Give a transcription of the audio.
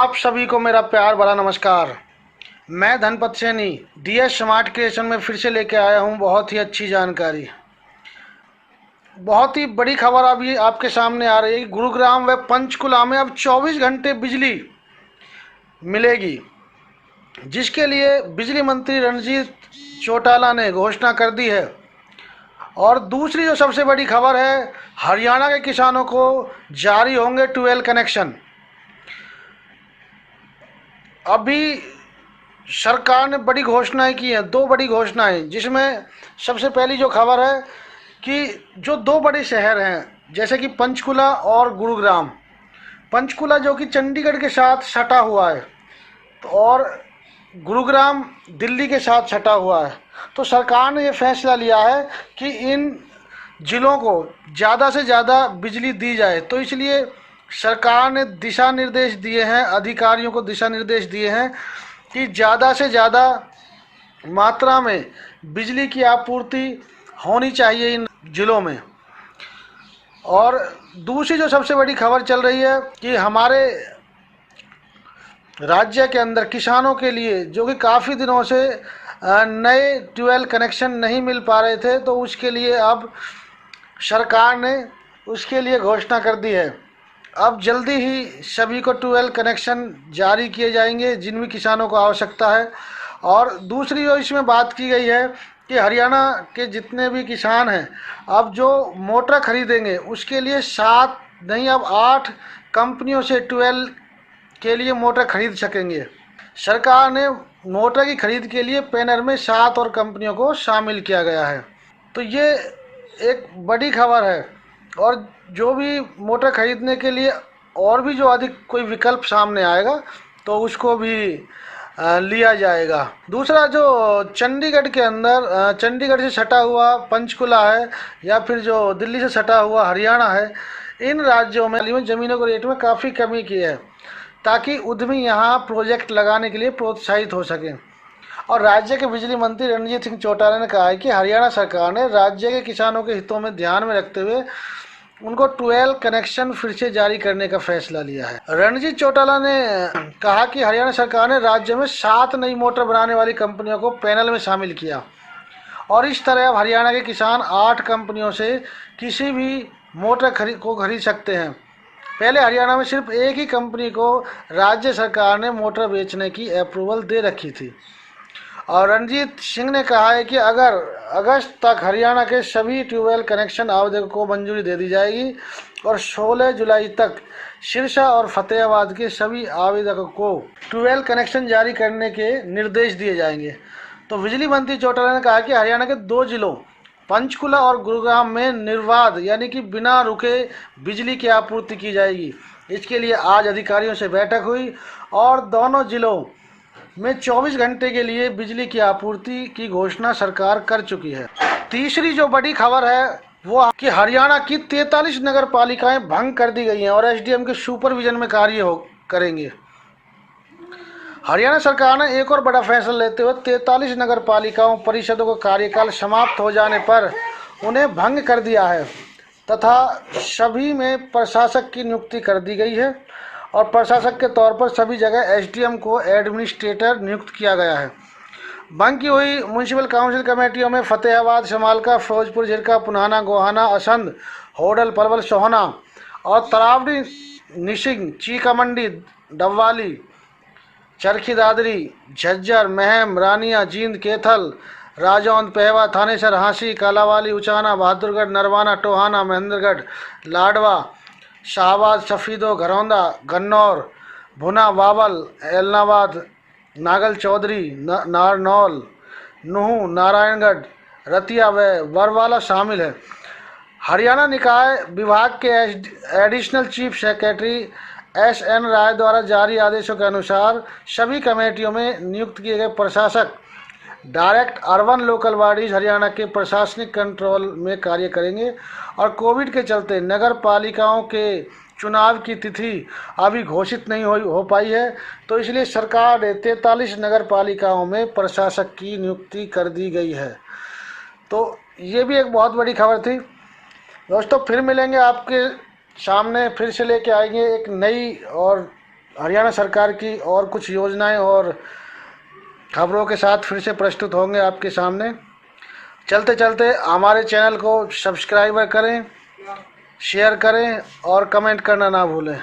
आप सभी को मेरा प्यार भरा नमस्कार। मैं Dhanpat Saini DS smart creation में फिर से लेके आया हूँ बहुत ही अच्छी जानकारी। बहुत ही बड़ी खबर अभी आपके सामने आ रही है। गुरुग्राम व पंचकुला में अब 24 घंटे बिजली मिलेगी, जिसके लिए बिजली मंत्री रणजीत चौटाला ने घोषणा कर दी है। और दूसरी जो सबसे बड़ी खबर है, हरियाणा के किसानों को जारी होंगे 12 कनेक्शन। अभी सरकार ने बड़ी घोषणाएं की हैं, दो बड़ी घोषणाएं, जिसमें सबसे पहली जो खबर है कि जो दो बड़े शहर हैं जैसे कि पंचकुला और गुरुग्राम। पंचकुला जो कि चंडीगढ़ के साथ सटा हुआ है, तो और गुरुग्राम दिल्ली के साथ सटा हुआ है। तो सरकार ने ये फैसला लिया है कि इन ज़िलों को ज़्यादा से ज़्यादा बिजली दी जाए। तो इसलिए सरकार ने दिशा निर्देश दिए हैं, अधिकारियों को दिशा निर्देश दिए हैं कि ज़्यादा से ज़्यादा मात्रा में बिजली की आपूर्ति होनी चाहिए इन ज़िलों में। और दूसरी जो सबसे बड़ी खबर चल रही है कि हमारे राज्य के अंदर किसानों के लिए जो कि काफ़ी दिनों से नए ट्यूबवेल कनेक्शन नहीं मिल पा रहे थे, तो उसके लिए अब सरकार ने उसके लिए घोषणा कर दी है। अब जल्दी ही सभी को ट्यूबवेल कनेक्शन जारी किए जाएंगे जिन भी किसानों को आवश्यकता है। और दूसरी जो इसमें बात की गई है कि हरियाणा के जितने भी किसान हैं, अब जो मोटर खरीदेंगे उसके लिए 7 नहीं अब 8 कंपनियों से ट्यूबवेल के लिए मोटर खरीद सकेंगे। सरकार ने मोटर की खरीद के लिए पैनल में 7 और कंपनियों को शामिल किया गया है। तो ये एक बड़ी खबर है। और जो भी मोटर खरीदने के लिए और भी जो अधिक कोई विकल्प सामने आएगा तो उसको भी लिया जाएगा। दूसरा जो चंडीगढ़ के अंदर चंडीगढ़ से सटा हुआ पंचकुला है या फिर जो दिल्ली से सटा हुआ हरियाणा है, इन राज्यों में ज़मीनों के रेट में काफ़ी कमी की है ताकि उद्यमी यहाँ प्रोजेक्ट लगाने के लिए प्रोत्साहित हो सकें। और राज्य के बिजली मंत्री रणजीत सिंह चौटाला ने कहा है कि हरियाणा सरकार ने राज्य के किसानों के हितों में ध्यान में रखते हुए उनको 12 कनेक्शन फिर से जारी करने का फैसला लिया है। रणजीत चौटाला ने कहा कि हरियाणा सरकार ने राज्य में 7 नई मोटर बनाने वाली कंपनियों को पैनल में शामिल किया और इस तरह अब हरियाणा के किसान 8 कंपनियों से किसी भी मोटर खरीद सकते हैं। पहले हरियाणा में सिर्फ एक ही कंपनी को राज्य सरकार ने मोटर बेचने की अप्रूवल दे रखी थी। और रणजीत सिंह ने कहा है कि अगर अगस्त तक हरियाणा के सभी ट्यूबवेल कनेक्शन आवेदकों को मंजूरी दे दी जाएगी और 16 जुलाई तक सिरसा और फतेहाबाद के सभी आवेदकों को ट्यूबवेल कनेक्शन जारी करने के निर्देश दिए जाएंगे। तो बिजली मंत्री चौटाला ने कहा कि हरियाणा के 2 जिलों पंचकुला और गुरुग्राम में निर्बाध यानी कि बिना रुके बिजली की आपूर्ति की जाएगी। इसके लिए आज अधिकारियों से बैठक हुई और दोनों जिलों में 24 घंटे के लिए बिजली की आपूर्ति की घोषणा सरकार कर चुकी है। तीसरी जो बड़ी खबर है वो कि हरियाणा की 43 नगर पालिकाएं भंग कर दी गई हैं और एसडीएम के सुपरविजन में कार्य करेंगे। हरियाणा सरकार ने एक और बड़ा फैसला लेते हुए 43 नगर पालिकाओं परिषदों का कार्यकाल समाप्त हो जाने पर उन्हें भंग कर दिया है तथा सभी में प्रशासक की नियुक्ति कर दी गई है और प्रशासक के तौर पर सभी जगह एसडीएम को एडमिनिस्ट्रेटर नियुक्त किया गया है। भंग की हुई म्यूनसिपल काउंसिल कमेटियों में फतेहाबाद, समालका, फिरोजपुर, झिरका, पुनाना, गोहाना, असंध, होडल, पलवल, सोहना और तरावड़ी, निसिंग, चीकामंडी, डबवाली, चरखी दादरी, झज्जर, महम, रानिया, जींद, कैथल, राजौंद, पहेवा, थानेसर, हांसी, कालावाली, उचाना, बहादुरगढ़, नरवाना, टोहाना, महेंद्रगढ़, लाडवा, शाहबाद, सफ़ीदो, घरौंदा, गन्नौर, भुना, बाबल, एलनाबाद, नागल चौधरी, नारनौल, नूहू, नारायणगढ़, रतिया व बरवाला शामिल है। हरियाणा निकाय विभाग के एडिशनल चीफ सेक्रेटरी एसएन राय द्वारा जारी आदेशों के अनुसार सभी कमेटियों में नियुक्त किए गए प्रशासक direct urban local bodies Haryana के प्रशासनिक कंट्रोल में कार्य करेंगे। और कोविड के चलते नगर पालिकाओं के चुनाव की तिथि अभी घोषित नहीं हो पाई है, तो इसलिए सरकार ने 43 नगर पालिकाओं में प्रशासक की नियुक्ति कर दी गई है। तो ये भी एक बहुत बड़ी खबर थी। दोस्तों फिर मिलेंगे आपके सामने, फिर से लेके आएंगे एक नई और हरियाणा सरकार की और कुछ योजनाएं और खबरों के साथ फिर से प्रस्तुत होंगे आपके सामने। चलते चलते हमारे चैनल को सब्सक्राइब करें, शेयर करें और कमेंट करना ना भूलें।